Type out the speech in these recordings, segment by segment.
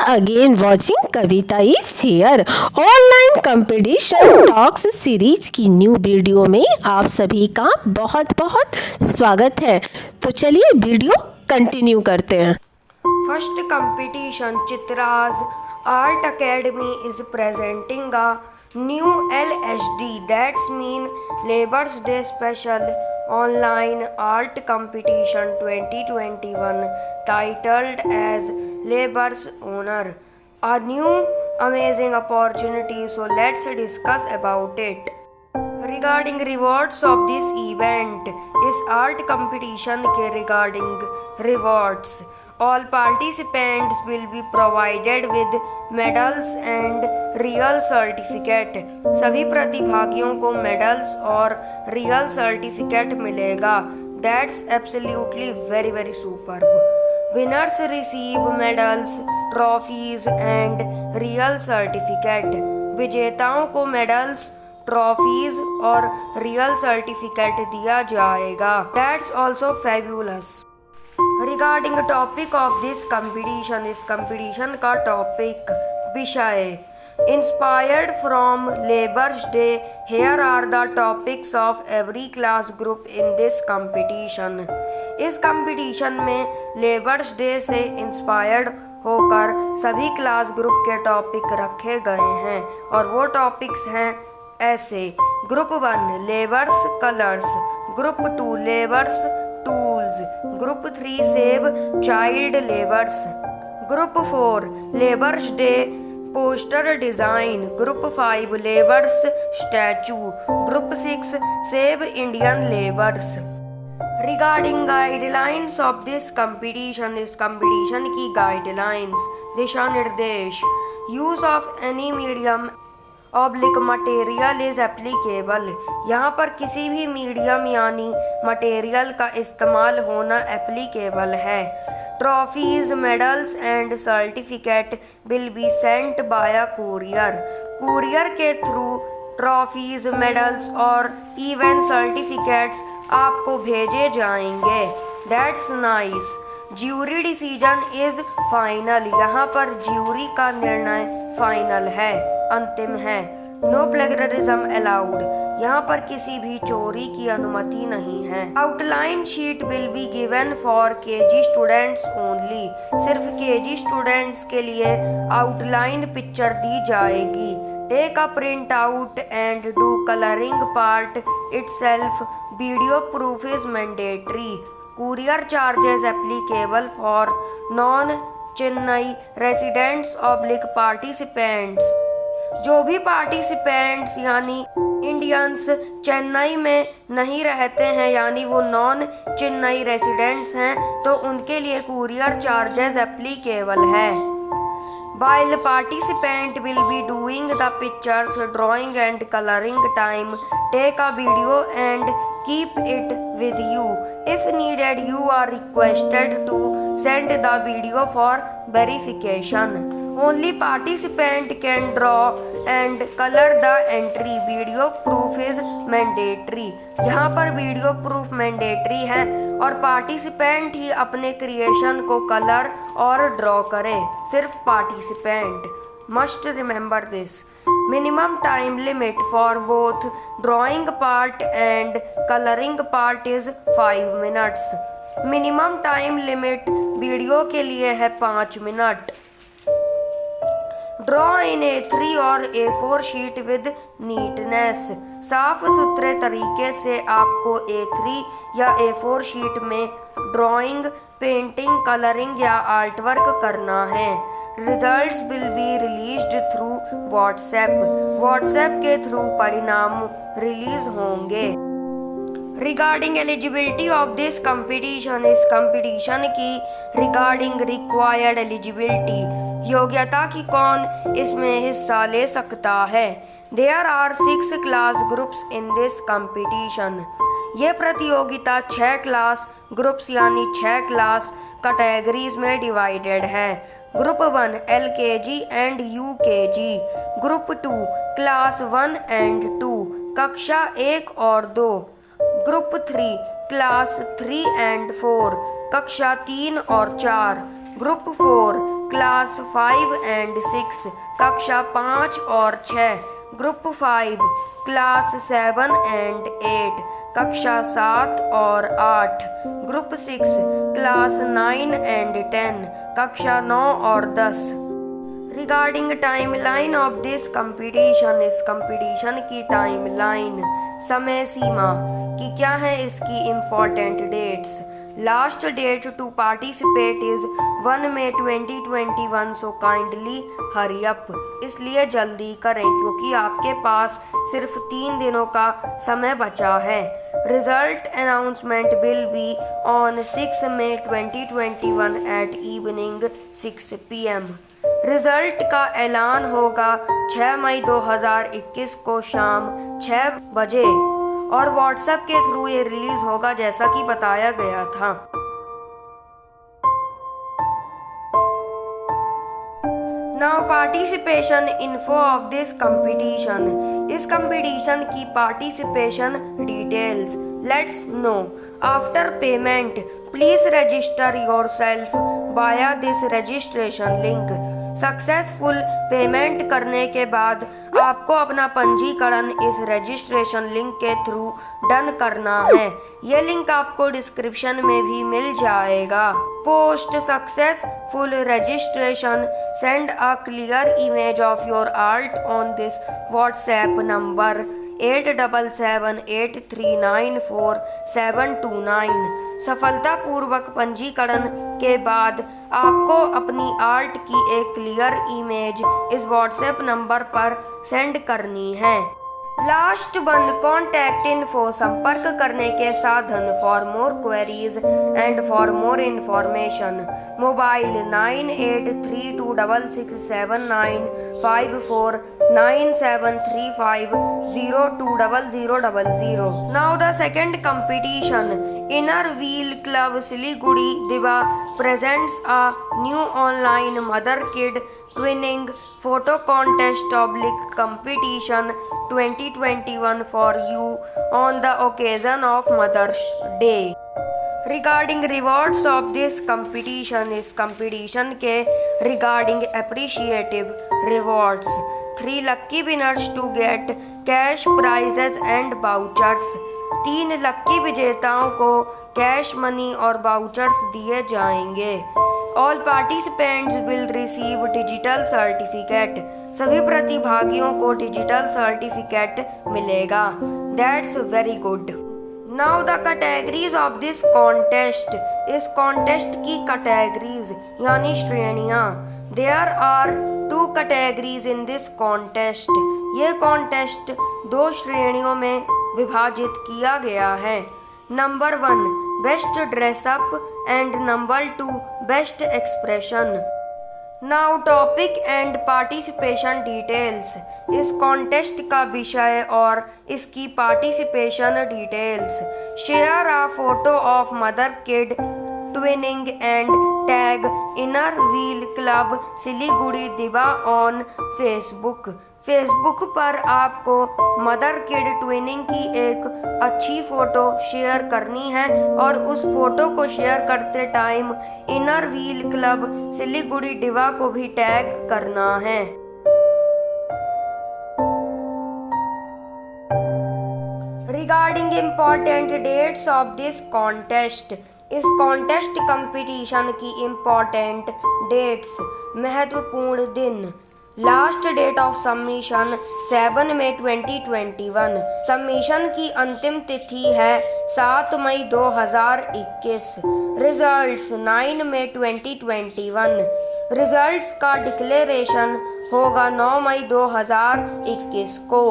again watching Kavita is share online competition talks series की new video में आप सभी का बहुत बहुत स्वागत है। तो चलिए वीडियो कंटिन्यू करते हैं। First competition Chitra's art academy is presenting a new LSD that's mean labours day special online art competition 2021 titled as Labor's Honor, a new amazing opportunity. So let's discuss about it. Regarding rewards of this event is art competition के regarding rewards. All participants will be provided with medals and real certificate. सभी प्रतिभागियों को medals और real certificate मिलेगा. That's absolutely very superb. Winners receive medals, trophies and real certificate. विजेताओं को medals, trophies और real certificate दिया जाएगा. That's also fabulous. Regarding the topic of this competition, इस competition का topic विषय inspired from Labor's Day. Here are the topics of every class group in this competition. इस competition में Labor's Day से inspired होकर सभी क्लास ग्रुप के topic रखे गए हैं और वो टॉपिक्स हैं ऐसे: group 1 labours colours, group 2 labours tools, group 3 save child labours, group 4 labours day poster design, group 5 labours statue, group 6 save Indian labours. Regarding guidelines of this competition, इस competition की गाइडलाइंस दिशा निर्देश: use of any medium oblique material is applicable. यहाँ पर किसी भी medium यानी material का इस्तेमाल होना एप्लीकेबल है। Trophies, medals and certificate will be sent by courier. Courier के थ्रू ट्रॉफीज, मेडल्स और इवन सर्टिफिकेट्स आपको भेजे जाएंगे। That's nice. Jury decision is final. यहाँ पर ज्यूरी का निर्णय फाइनल है, अंतिम है। No plagiarism allowed. यहाँ पर किसी भी चोरी की अनुमति नहीं है। Outline sheet will be given for KG students only. सिर्फ KG स्टूडेंट्स के लिए आउटलाइन पिक्चर दी जाएगी। Take a print out and do colouring part itself. Video proof is mandatory. Courier charges applicable for non-Chennai residents / participants. जो भी participants यानी Indians Chennai में नहीं रहते हैं यानी वो नॉन चेन्नई रेसिडेंट्स हैं तो उनके लिए कुरियर चार्जेस एप्लीकेबल है। While participant will be doing the pictures, drawing and coloring time, take a video and keep it with you. If needed, you are requested to send the video for verification. Only participant can draw and color the entry. Video proof is mandatory. यहाँ पर video proof mandatory है और participant ही अपने creation को colour और draw करे। सिर्फ participant. Must remember this. Minimum time limit for both drawing part and colouring part is 5 minutes. Minimum time limit video के लिए है 5 मिनट। ड्रॉ इन A3 और A4 शीट विद नीटनेस। साफ सुथरे तरीके से आपको A3 या A4 शीट में ड्राइंग, पेंटिंग, कलरिंग या आर्ट वर्क करना है। Results will be released through WhatsApp के थ्रू परिणाम रिलीज होंगे। Regarding eligibility of this competition, इस कंपटीशन की रिगार्डिंग रिक्वायर्ड एलिजिबिलिटी, योग्यता की कौन इसमें हिस्सा ले सकता है। There are 6 class groups in this competition. ये प्रतियोगिता 6 क्लास ग्रुप्स यानी 6 क्लास कैटेगरीज में डिवाइडेड है। Group 1 LKG and UKG, group 2 class 1 and 2 कक्षा 1 और 2, ग्रुप 3 क्लास 3 एंड 4 कक्षा 3 और 4, ग्रुप 4 क्लास 5 and 6 कक्षा 5 और 6, ग्रुप 5 क्लास 7 and 8 कक्षा 7 और 8, ग्रुप 6 क्लास 9 and 10 कक्षा 9 और 10। Regarding timeline of this competition, इस कंपटीशन की टाइमलाइन, समय सीमा कि क्या है इसकी important dates. Last date to participate is 1 May 2021, so kindly hurry up, इसलिए जल्दी करें क्योंकि आपके पास सिर्फ 3 दिनों का समय बचा है। Result announcement will be on 6 May 2021 at evening 6 PM। Result का ऐलान होगा 6 मई 2021 को शाम 6 बजे और व्हाट्सएप के थ्रू ये रिलीज होगा जैसा कि बताया गया था। Now participation info of this competition, इस कंपटीशन की participation details let's no. After payment please register yourself via this registration link. Successful payment करने के बाद आपको अपना पंजीकरण इस रजिस्ट्रेशन लिंक के थ्रू डन करना है। ये लिंक आपको डिस्क्रिप्शन में भी मिल जाएगा। Post successful registration, send a clear image of your art on this WhatsApp number 8777839479। सफलतापूर्वक पंजीकरण के बाद आपको अपनी आर्ट की एक क्लियर इमेज इस व्हाट्सएप नंबर पर सेंड करनी है। लास्ट वन कॉन्टैक्ट इन्फो, संपर्क करने के साधन for more queries and for more information. Mobile 9832667954 9735020000। Now the second competition, Inner Wheel Club Siliguri Diva presents a new online mother kid twinning photo contest competition 2021 for you on the occasion of Mother's Day। Regarding rewards of this competition, इस competition के regarding appreciative rewards. 3 lucky winners to get cash prizes and vouchers, 3 lucky विजेताओं को cash money और vouchers दिए जाएंगे। All participants will receive digital certificate, सभी प्रतिभागियों को डिजिटल सर्टिफिकेट मिलेगा। That's very good. Now the categories of this contest, इस कॉन्टेस्ट की कैटेगरीज यानी श्रेणियाँ। There are 2 categories in this contest, ये कॉन्टेस्ट 2 श्रेणियों में विभाजित किया गया है। Number 1 best dress up and number 2 best expression. Now topic and participation details, इस कॉन्टेस्ट का विषय और इसकी participation details. Share a photo of mother kid twinning and tag inner wheel club Siliguri दिवा ऑन फेसबुक। फेसबुक पर आपको मदर किड ट्विनिंग की एक अच्छी फ़ोटो शेयर करनी है और उस फोटो को शेयर करते time inner wheel club Siliguri दिवा को भी टैग करना है। Regarding important dates of this contest, इस कॉन्टेस्ट कंपटीशन की इम्पॉर्टेंट डेट्स, महत्वपूर्ण दिन। लास्ट डेट ऑफ सबमिशन 7 मई 2021, सबमिशन की अंतिम तिथि है 7 मई 2021। रिजल्ट्स 9 मई 2021, रिजल्ट्स का डिक्लेरेशन होगा 9 मई 2021 को।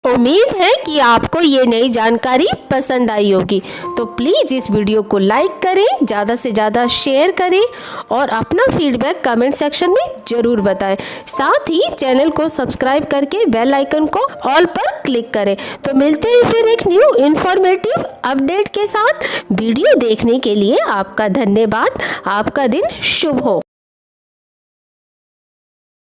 उम्मीद है कि आपको ये नई जानकारी पसंद आई होगी, तो प्लीज़ इस वीडियो को लाइक करें, ज़्यादा से ज़्यादा शेयर करें और अपना फीडबैक कमेंट सेक्शन में ज़रूर बताएं। साथ ही चैनल को सब्सक्राइब करके बेल आइकन को ऑल पर क्लिक करें। तो मिलते हैं फिर एक न्यू इन्फॉर्मेटिव अपडेट के साथ। वीडियो देखने के लिए आपका धन्यवाद। आपका दिन शुभ हो।